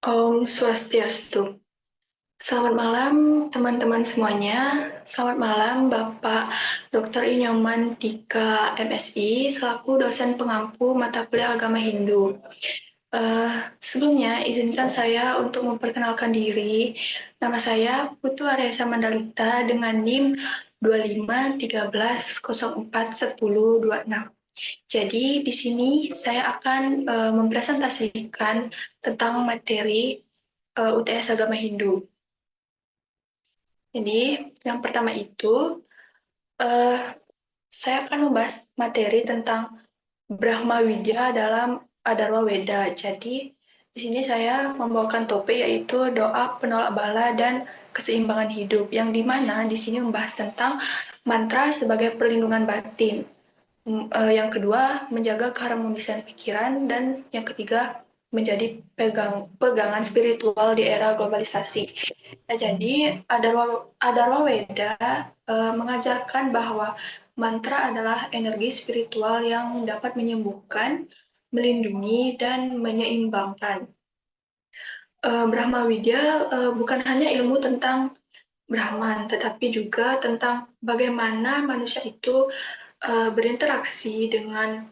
Om Swastiastu. Selamat malam teman-teman semuanya. Selamat malam Bapak Dr. Inyoman Tika MSI selaku dosen pengampu mata kuliah agama Hindu. Sebelumnya izinkan saya untuk memperkenalkan diri. Nama saya Putu Aresa Mandalita dengan NIM 2513041026. Jadi di sini saya akan mempresentasikan tentang materi UTS Agama Hindu. Jadi yang pertama itu uh, saya akan membahas materi tentang Brahma Widya dalam Adarwa Weda. Jadi di sini saya membawakan topik yaitu doa penolak bala dan keseimbangan hidup, yang dimana di sini membahas tentang mantra sebagai perlindungan batin. Yang kedua, menjaga keharmonisan pikiran, dan yang ketiga, menjadi pegangan spiritual di era globalisasi. Nah, jadi Adarwa Weda mengajarkan bahwa mantra adalah energi spiritual yang dapat menyembuhkan, melindungi, dan menyeimbangkan. Brahma Widya bukan hanya ilmu tentang Brahman, tetapi juga tentang bagaimana manusia itu berinteraksi dengan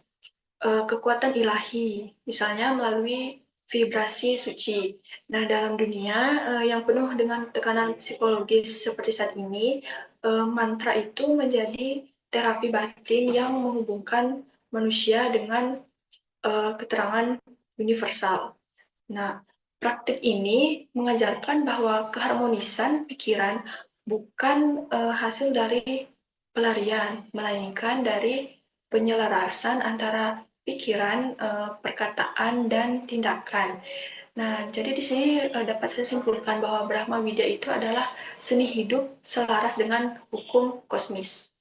kekuatan ilahi, misalnya melalui vibrasi suci. Nah, dalam dunia yang penuh dengan tekanan psikologis seperti saat ini, mantra itu menjadi terapi batin yang menghubungkan manusia dengan keterangan universal. Nah, praktik ini mengajarkan bahwa keharmonisan pikiran bukan hasil dari pelarian, melainkan dari penyelarasan antara pikiran, perkataan, dan tindakan. Nah, jadi di sini dapat saya simpulkan bahwa Brahma Widya itu adalah seni hidup selaras dengan hukum kosmis.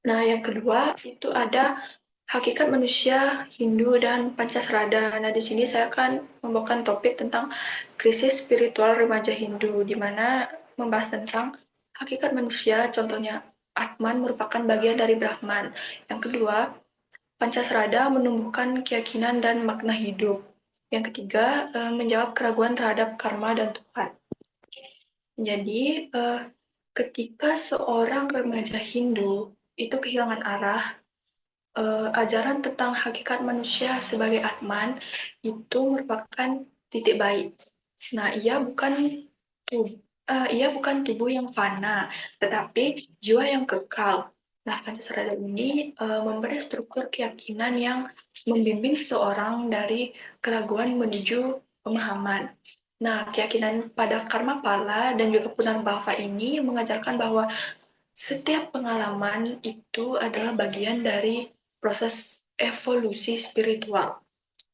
Nah, yang kedua itu ada hakikat manusia Hindu dan Pancasrada. Nah, di sini saya akan membawakan topik tentang krisis spiritual remaja Hindu, di mana membahas tentang hakikat manusia, contohnya Atman merupakan bagian dari Brahman. Yang kedua, Pancasrada menumbuhkan keyakinan dan makna hidup. Yang ketiga, menjawab keraguan terhadap karma dan Tuhan. Jadi, ketika seorang remaja Hindu itu kehilangan arah, ajaran tentang hakikat manusia sebagai Atman itu merupakan titik baik. Nah, ia bukan tubuh yang fana, tetapi jiwa yang kekal. Nah, Pancasila ini memberi struktur keyakinan yang membimbing seseorang dari keraguan menuju pemahaman. Nah, keyakinan pada karma pala dan juga punarbhava ini mengajarkan bahwa setiap pengalaman itu adalah bagian dari proses evolusi spiritual.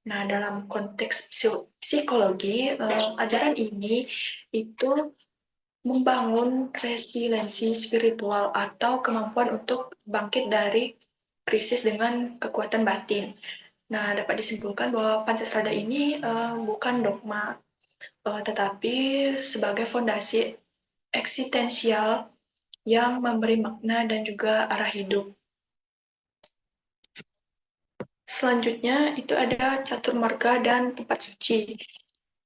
Nah, dalam konteks psikologi, ajaran ini itu membangun resiliensi spiritual atau kemampuan untuk bangkit dari krisis dengan kekuatan batin. Nah, dapat disimpulkan bahwa Pancasrada ini bukan dogma, tetapi sebagai fondasi eksistensial yang memberi makna dan juga arah hidup. Selanjutnya itu ada catur marga dan tempat suci.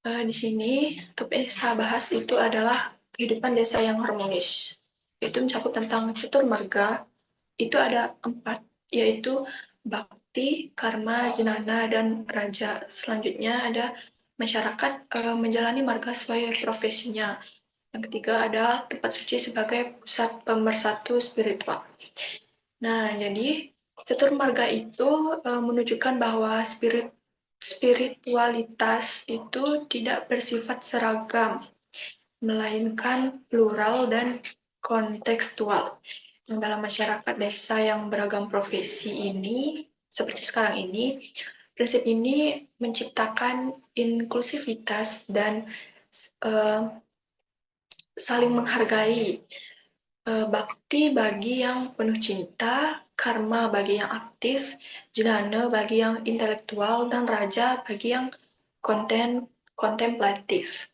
Di sini topik yang saya bahas itu adalah kehidupan desa yang harmonis. Itu mencakup tentang catur marga, itu ada 4, yaitu bakti, karma, jenana, dan raja. Selanjutnya ada masyarakat menjalani marga sesuai profesinya. Yang ketiga ada tempat suci sebagai pusat pemersatu spiritual. Nah, jadi catur marga itu menunjukkan bahwa spiritualitas itu tidak bersifat seragam, melainkan plural dan kontekstual. Dalam masyarakat desa yang beragam profesi ini, seperti sekarang ini, prinsip ini menciptakan inklusivitas dan uh, saling menghargai. Bakti bagi yang penuh cinta, karma bagi yang aktif, jnana bagi yang intelektual, dan raja bagi yang kontemplatif.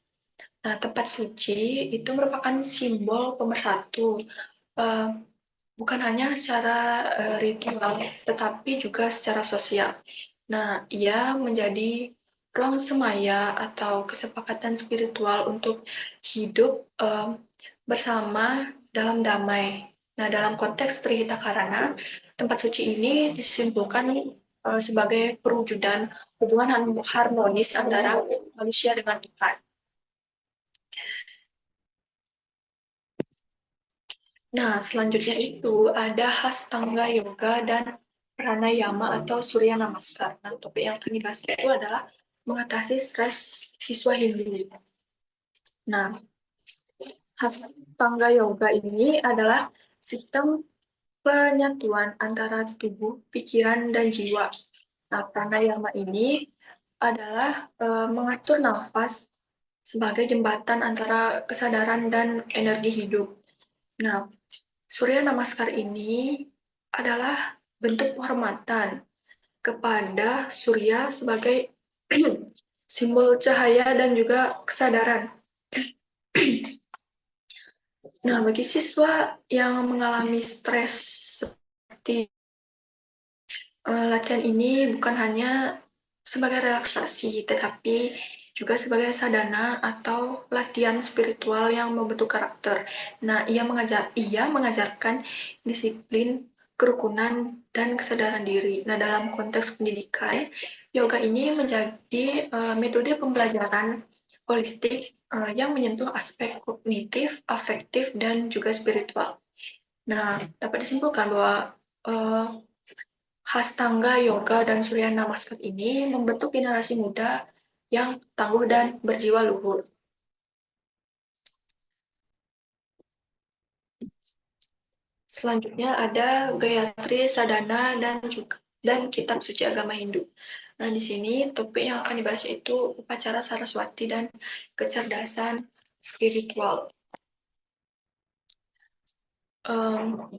Nah, tempat suci itu merupakan simbol pemersatu, uh, bukan hanya secara ritual, tetapi juga secara sosial. Nah, ia menjadi ruang semaya atau kesepakatan spiritual untuk hidup bersama dalam damai. Nah, dalam konteks Trihita Karana, tempat suci ini disimpulkan sebagai perwujudan hubungan harmonis antara manusia dengan Tuhan. Nah, selanjutnya itu ada Hastanga Yoga dan Pranayama atau Surya Namaskar. Nah, topik yang akan dibahas itu adalah mengatasi stres siswa Hindu. Nah, Hastanga Yoga ini adalah sistem penyatuan antara tubuh, pikiran, dan jiwa. Nah, pranayama ini adalah mengatur nafas sebagai jembatan antara kesadaran dan energi hidup. Nah, Surya Namaskar ini adalah bentuk penghormatan kepada Surya sebagai simbol cahaya dan juga kesadaran. Nah, bagi siswa yang mengalami stres seperti latihan ini bukan hanya sebagai relaksasi, tetapi juga sebagai sadhana atau latihan spiritual yang membentuk karakter. Nah, ia mengajarkan disiplin, kerukunan, dan kesadaran diri. Nah, dalam konteks pendidikan, yoga ini menjadi metode pembelajaran holistik yang menyentuh aspek kognitif, afektif, dan juga spiritual. Nah, dapat disimpulkan bahwa uh, Hastanga Yoga dan Surya Namaskar ini membentuk generasi muda yang tangguh dan berjiwa luhur. Selanjutnya ada Gayatri Sadhana dan Kitab Suci Agama Hindu. Nah, di sini topik yang akan dibahas itu upacara Saraswati dan kecerdasan spiritual. Um,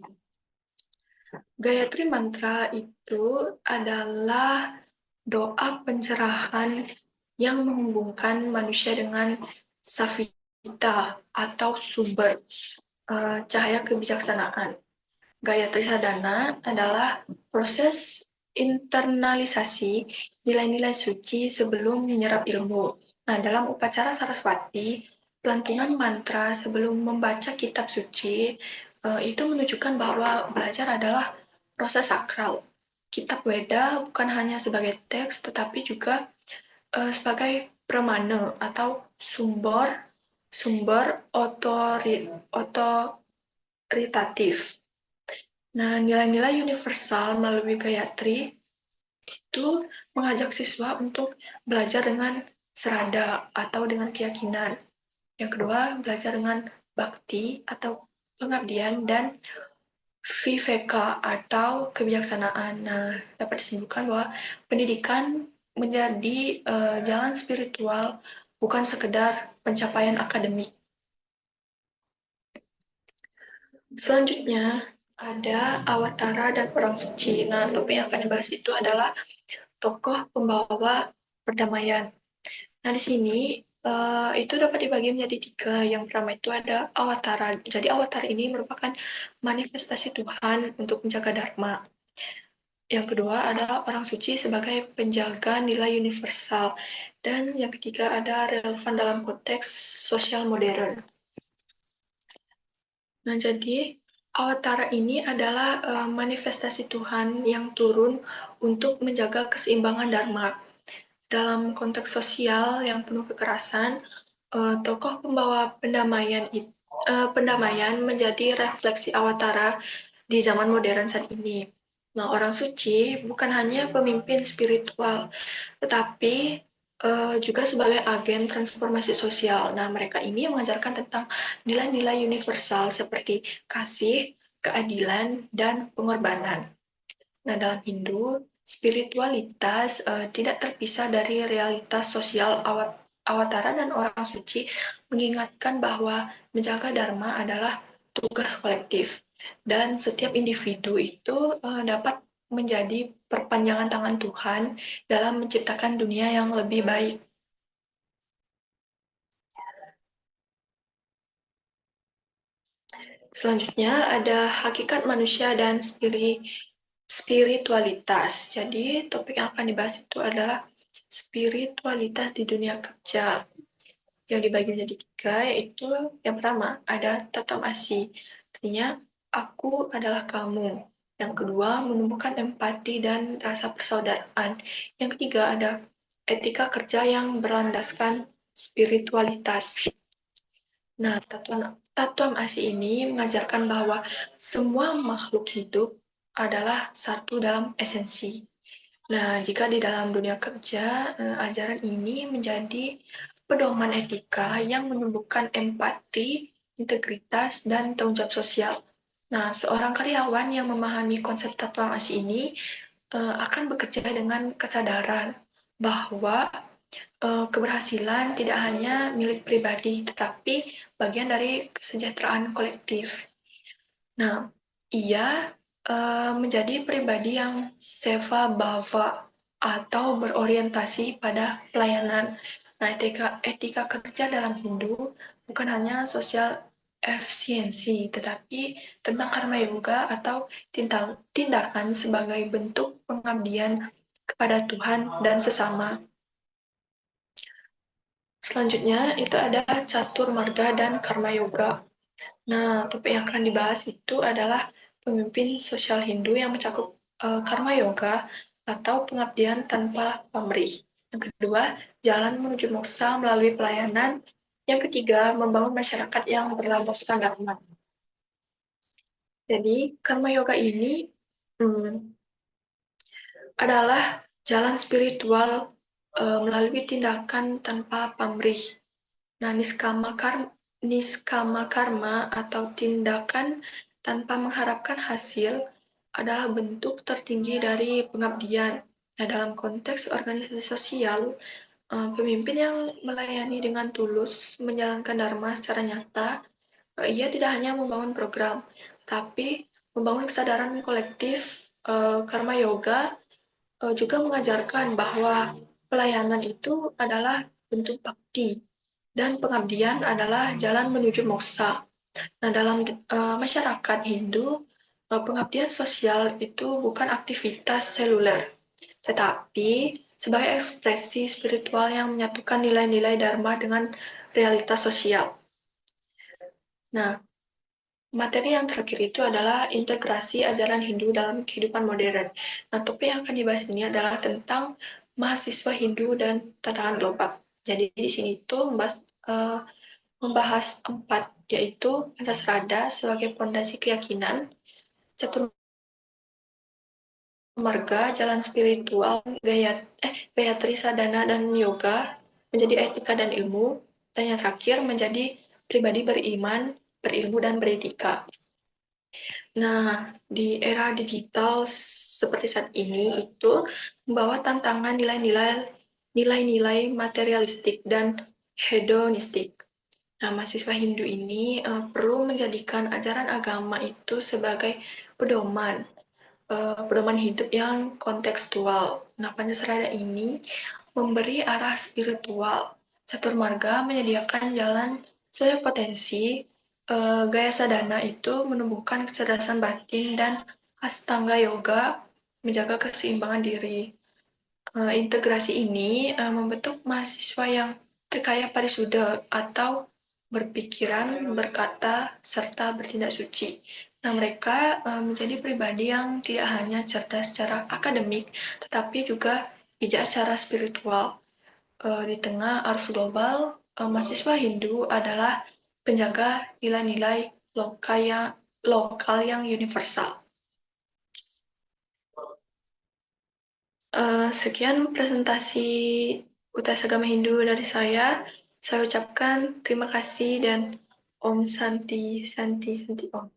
Gayatri Mantra itu adalah doa pencerahan yang menghubungkan manusia dengan Savita atau sumber cahaya kebijaksanaan. Gayatri Sadhana adalah proses internalisasi nilai-nilai suci sebelum menyerap ilmu. Nah, dalam upacara Saraswati, pelantunan mantra sebelum membaca kitab suci itu menunjukkan bahwa belajar adalah proses sakral. Kitab Weda bukan hanya sebagai teks, tetapi juga sebagai pramana atau sumber otoritatif. Nah, nilai-nilai universal melalui Gayatri itu mengajak siswa untuk belajar dengan serada atau dengan keyakinan. Yang kedua, belajar dengan bakti atau pengabdian dan viveka atau kebijaksanaan. Nah, dapat disimpulkan bahwa pendidikan menjadi jalan spiritual bukan sekedar pencapaian akademik. Selanjutnya ada Awatara dan Orang Suci. Nah, topik yang akan dibahas itu adalah tokoh pembawa perdamaian. Nah, di sini itu dapat dibagi menjadi tiga. Yang pertama itu ada Awatara. Jadi Awatara ini merupakan manifestasi Tuhan untuk menjaga Dharma. Yang kedua ada orang suci sebagai penjaga nilai universal. Dan yang ketiga ada relevan dalam konteks sosial modern. Nah, jadi Awatara ini adalah manifestasi Tuhan yang turun untuk menjaga keseimbangan Dharma. Dalam konteks sosial yang penuh kekerasan, tokoh pembawa pendamaian menjadi refleksi Awatara di zaman modern saat ini. Nah, orang suci bukan hanya pemimpin spiritual, tetapi juga sebagai agen transformasi sosial. Nah, mereka ini mengajarkan tentang nilai-nilai universal seperti kasih, keadilan, dan pengorbanan. Nah, dalam Hindu, spiritualitas tidak terpisah dari realitas sosial Awatara dan orang suci mengingatkan bahwa menjaga Dharma adalah tugas kolektif dan setiap individu itu dapat menjadi perpanjangan tangan Tuhan dalam menciptakan dunia yang lebih baik. Selanjutnya ada hakikat manusia dan spiritualitas. Jadi topik yang akan dibahas itu adalah spiritualitas di dunia kerja yang dibagi menjadi tiga, yaitu yang pertama ada tatamasi, artinya aku adalah kamu. Yang kedua, menumbuhkan empati dan rasa persaudaraan. Yang ketiga, ada etika kerja yang berlandaskan spiritualitas. Nah, Tatuam ASI ini mengajarkan bahwa semua makhluk hidup adalah satu dalam esensi. Nah, jika di dalam dunia kerja, ajaran ini menjadi pedoman etika yang menumbuhkan empati, integritas, dan tanggung jawab sosial. Nah, seorang karyawan yang memahami konsep Tatuam ASI ini akan bekerja dengan kesadaran bahwa keberhasilan tidak hanya milik pribadi, tetapi bagian dari kesejahteraan kolektif. Nah, ia menjadi pribadi yang seva bhava atau berorientasi pada pelayanan. Nah, etika kerja dalam Hindu bukan hanya sosial efisiensi, tetapi tentang karma yoga atau tindakan sebagai bentuk pengabdian kepada Tuhan dan sesama. Selanjutnya itu ada catur marga dan karma yoga. Nah, topik yang akan dibahas itu adalah pemimpin sosial Hindu yang mencakup karma yoga atau pengabdian tanpa pamrih. Yang kedua, jalan menuju moksa melalui pelayanan. Yang ketiga, membangun masyarakat yang berlandaskan dharma. Jadi, karma yoga ini adalah jalan spiritual melalui tindakan tanpa pamrih. Nah, niskama karma atau tindakan tanpa mengharapkan hasil adalah bentuk tertinggi dari pengabdian. Nah, dalam konteks organisasi sosial, pemimpin yang melayani dengan tulus menjalankan dharma secara nyata, ia tidak hanya membangun program, tapi membangun kesadaran kolektif. Karma yoga juga mengajarkan bahwa pelayanan itu adalah bentuk bakti dan pengabdian adalah jalan menuju moksa. Nah, dalam masyarakat Hindu, pengabdian sosial itu bukan aktivitas seluler, tetapi sebagai ekspresi spiritual yang menyatukan nilai-nilai dharma dengan realitas sosial. Nah, materi yang terakhir itu adalah integrasi ajaran Hindu dalam kehidupan modern. Nah, topik yang akan dibahas ini adalah tentang mahasiswa Hindu dan tantangan global. Jadi di sini itu membahas 4, yaitu Pancasrada sebagai pondasi keyakinan, Catur Marga, jalan spiritual, Gayatri Sadhana dan yoga, menjadi etika dan ilmu, dan yang terakhir menjadi pribadi beriman, berilmu, dan beretika. Nah, di era digital seperti saat ini itu membawa tantangan nilai-nilai materialistik dan hedonistik. Nah, mahasiswa Hindu ini perlu menjadikan ajaran agama itu sebagai pedoman hidup yang kontekstual. Nah, Pancasrada ini memberi arah spiritual. Catur Marga menyediakan jalan sesuai potensi. Gaya Sadhana itu menumbuhkan kecerdasan batin dan Astanga Yoga menjaga keseimbangan diri. Integrasi ini membentuk mahasiswa yang terkaya parisuda atau berpikiran, berkata, serta bertindak suci. Nah, mereka menjadi pribadi yang tidak hanya cerdas secara akademik, tetapi juga bijak secara spiritual. Di tengah arus global, mahasiswa Hindu adalah penjaga nilai-nilai lokal yang universal. Sekian presentasi UTS Agama Hindu dari saya. Saya ucapkan terima kasih dan Om Santi Santi Santi Om.